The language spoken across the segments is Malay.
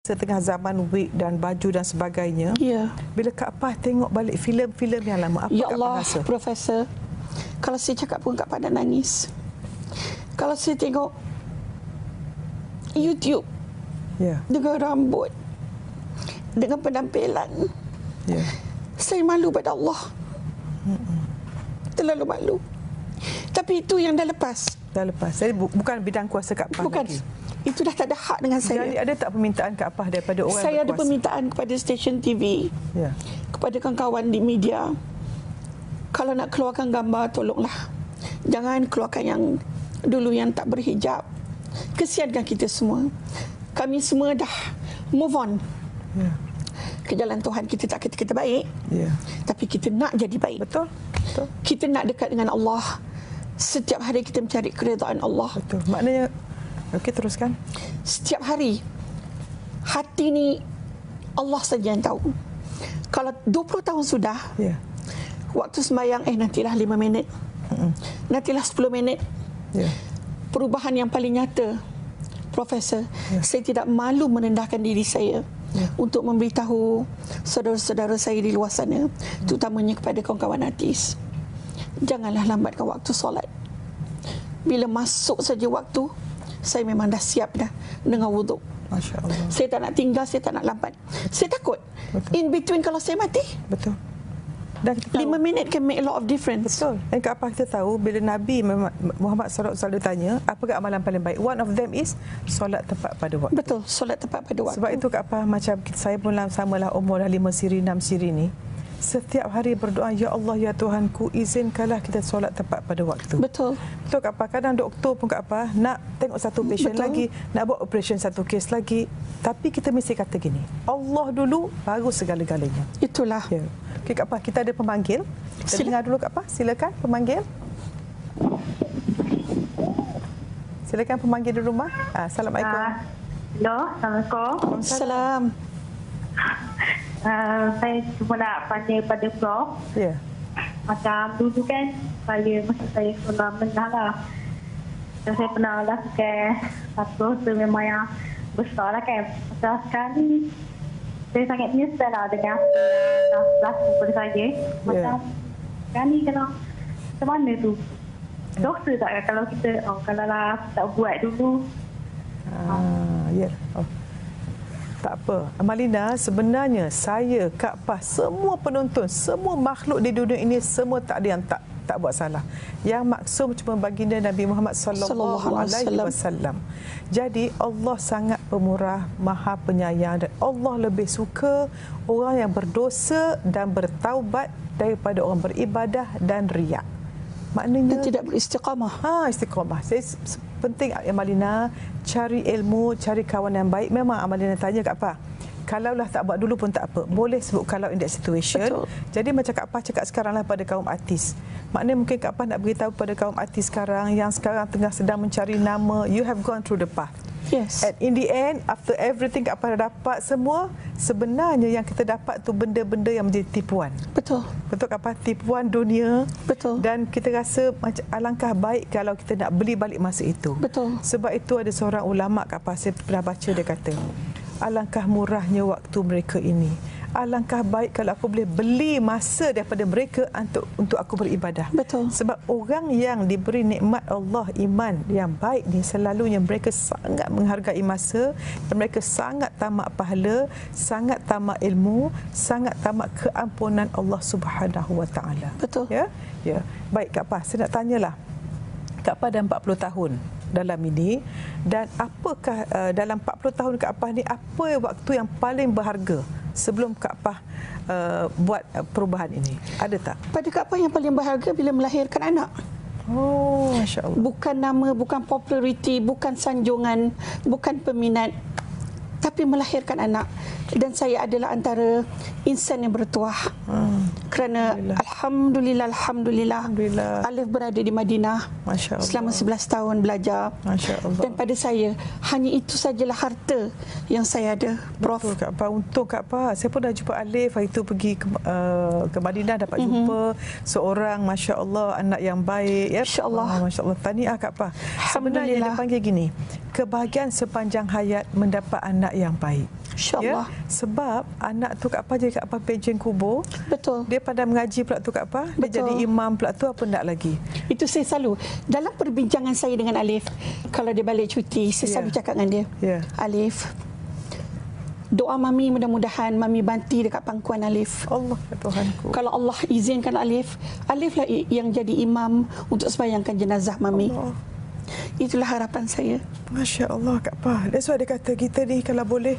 setengah zaman wig dan baju dan sebagainya. Ya. Bila Kak Pah tengok balik filem-filem yang lama, apa Ya Kak Allah, Pah rasa? Profesor, kalau saya cakap pun Kak Pah nak nangis. Kalau saya tengok YouTube dengan rambut, dengan penampilan, saya malu pada Allah. Terlalu malu. Tapi itu yang dah lepas. Dah lepas. Jadi bukan bidang kuasa Kak Pah bukan lagi. Itu dah tak ada hak dengan saya. Jadi ada tak permintaan Kak Pah daripada orang saya berkuasa? ada permintaan kepada stesen TV, kepada kawan-kawan di media. Kalau nak keluarkan gambar, tolonglah. Jangan keluarkan yang dulu yang tak berhijab. Kesiankan kita semua. Kami semua dah move on. Ke jalan Tuhan. Kita tak kata kita baik. Tapi kita nak jadi baik. Betul. Betul. Kita nak dekat dengan Allah. Setiap hari kita mencari keredaan Allah. Betul. Maknanya, okey, teruskan. Setiap hari, hati ni Allah saja yang tahu. Kalau 20 tahun sudah, waktu sembahyang, nantilah 5 minit. Nantilah 10 minit. Perubahan yang paling nyata, Profesor, saya tidak malu merendahkan diri saya untuk memberitahu saudara-saudara saya di luar sana, terutamanya kepada kawan-kawan artis. Janganlah lambatkan waktu solat. Bila masuk saja waktu, saya memang dah siap dah dengan wuduk. Masya Allah. Saya tak nak tinggal, saya tak nak lambat. Saya takut. Betul. In between kalau saya mati. Betul. Dan kita tahu, 5 minit can make a lot of difference. Betul. Dan Kak Pah kita tahu bila Nabi Muhammad SAW ditanya, apakah amalan paling baik? One of them is solat tepat pada waktu. Betul, solat tepat pada waktu. Sebab itu Kak Pah, macam saya pun samalah umur dah 5 siri, 6 siri ni. Setiap hari berdoa, Ya Allah, Ya Tuhanku, izinkanlah kita solat tepat pada waktu. Betul. Betul Kak Pah. Kadang doktor pun Kak Pah nak tengok satu patient lagi, nak buat operation satu kes lagi. Tapi kita mesti kata gini, Allah dulu, baru segala-galanya. Itulah. Okey Kak Pah, kita ada pemanggil. Kita dengar dulu Kak Pah. Silakan pemanggil. Silakan pemanggil di rumah. Assalamualaikum. Hello, Assalamualaikum. Waalaikumsalam. Saya cuma nak tanya pada Prof. Macam dulu kan, masa saya sekolah menengah lah. Dan saya pernah lakukan satu dosa memang yang besar lah kan. Macam sekarang ni, saya sangat menyesal lah dengan apa yang berlaku pada saya. Macam sekarang ni kalau macam mana tu? Dosa tak kalau kita, kalau lah tak buat dulu? Tak apa. Amalina, sebenarnya saya, Kak Pah, semua penonton, semua makhluk di dunia ini, semua tak ada yang tak buat salah. Yang maksum cuma baginda Nabi Muhammad sallallahu alaihi wasallam. Jadi Allah sangat pemurah, Maha Penyayang, dan Allah lebih suka orang yang berdosa dan bertaubat daripada orang beribadah dan riak. Maknanya dan tidak beristiqamah. Istiqamah. Penting Amalina cari ilmu, cari kawan yang baik. Memang Amalina tanya Kak Pah, kalaulah tak buat dulu pun tak apa. Boleh sebut kalau in that situation. Betul. Jadi macam Kak Pah cakap sekaranglah pada kaum artis. Maknanya mungkin Kak Pah nak beritahu pada kaum artis sekarang yang sekarang tengah sedang mencari nama, you have gone through the path. Yes. And in the end, after everything Kak Pah dah dapat semua, sebenarnya yang kita dapat tu benda-benda yang menjadi tipuan. Betul. Betul Kak Pah, tipuan dunia. Betul. Dan kita rasa macam alangkah baik kalau kita nak beli balik masa itu. Betul. Sebab itu ada seorang ulama Kak Pah, saya pernah baca, dia kata, alangkah murahnya waktu mereka ini. Alangkah baik kalau aku boleh beli masa daripada mereka untuk aku beribadah. Betul. Sebab orang yang diberi nikmat Allah, iman yang baik ni, selalunya mereka sangat menghargai masa, mereka sangat tamak pahala, sangat tamak ilmu, sangat tamak keampunan Allah Subhanahu wa taala. Betul. Ya. Baik Kak Pah, saya nak tanyalah. Kak Pah dah 40 tahun dalam ini, dan apakah dalam 40 tahun Kak Pah ni, apa waktu yang paling berharga sebelum Kak Pah buat perubahan ini? Ada tak? Pada Kak Pah yang paling berharga bila melahirkan anak. Oh, Masya Allah. Bukan nama, bukan populariti, bukan sanjungan, bukan peminat, tapi melahirkan anak. Dan saya adalah antara insan yang bertuah. Kerana Alhamdulillah, Alif berada di Madinah selama 11 tahun belajar. Dan pada saya, hanya itu sajalah harta yang saya ada, Prof. Betul Kak Pah. Untung Kak Pah, saya pun dah jumpa Alif hari itu, pergi ke Madinah, dapat jumpa seorang, Masya Allah, anak yang baik. Ya, Masya Allah. Masya Allah. Tahniah Kak Pah. Sebenarnya dia panggil gini, kebahagiaan sepanjang hayat mendapat anak yang baik. InsyaAllah. Sebab anak tu Kak Pa jadi Kak Pa pejen kubur. Betul. Dia pada mengaji pula tu Kak Pa. Dia jadi imam pula tu, apa nak lagi. Itu saya selalu dalam perbincangan saya dengan Alif, kalau dia balik cuti, saya selalu cakap dengan dia, Alif, doa Mami mudah-mudahan Mami banti dekat pangkuan Alif. Allah Tuhanku. Kalau Allah izinkan Alif, Alif lah yang jadi imam untuk sembahyangkan jenazah Mami. Allah. Itulah harapan saya. Masya Allah Kak Pa. That's why dia kata kita ni kalau boleh,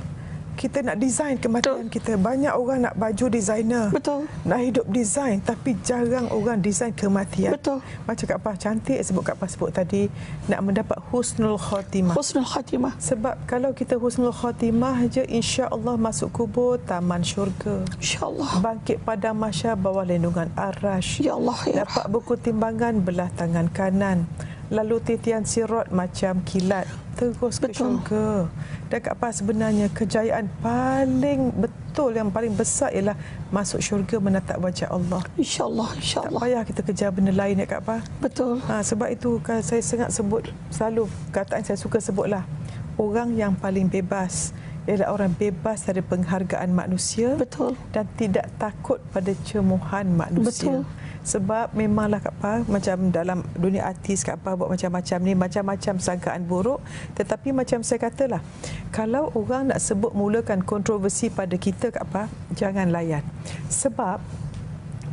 kita nak design kematian kita. Banyak orang nak baju designer. Betul. Nak hidup design, tapi jarang orang design kematian. Betul. Macam Kak Pa cantik sebut Kak Pa sebut tadi, nak mendapat husnul khatimah. Husnul khatimah. Sebab kalau kita husnul khatimah je, insya-Allah masuk kubur taman syurga. Insya-Allah. Bangkit pada mahsyar bawah lindungan Ar-Rash. Ya Allah, ya dapat buku timbangan belah tangan kanan. Lalu titian sirat macam kilat terus ke syurga. Dan Kak Pa sebenarnya kejayaan paling betul, yang paling besar ialah masuk syurga menatap wajah Allah. InsyaAllah, insyaAllah. Tak payah kita kejar benda lain ya Kak Pa. Betul. Sebab itu saya sangat sebut selalu, kataan saya suka sebutlah, orang yang paling bebas ialah orang bebas dari penghargaan manusia. Betul. Dan tidak takut pada cemuhan manusia. Betul. Sebab memanglah Kak Pa, macam dalam dunia artis Kak Pa buat macam-macam ni, macam-macam sangkaan buruk. Tetapi macam saya katalah, kalau orang nak sebut mulakan kontroversi pada kita Kak Pa, jangan layan. Sebab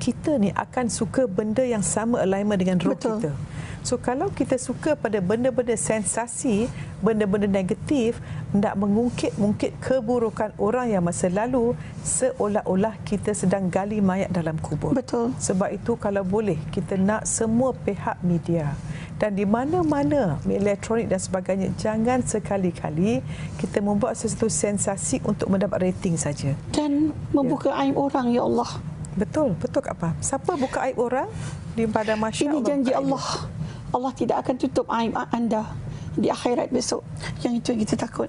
kita ni akan suka benda yang sama alignment dengan roh kita. So kalau kita suka pada benda-benda sensasi, benda-benda negatif, nak mengungkit-ungkit keburukan orang yang masa lalu, seolah-olah kita sedang gali mayat dalam kubur. Betul. Sebab itu kalau boleh, kita nak semua pihak media dan di mana-mana elektronik dan sebagainya, jangan sekali-kali kita membuat sesuatu sensasi untuk mendapat rating saja. Dan membuka aib orang, ya Allah. Betul, betul Kak Pa. Siapa buka aib orang di pada mahsyar? Ini janji Allah. Allah tidak akan tutup aib anda di akhirat besok. Yang itu kita takut.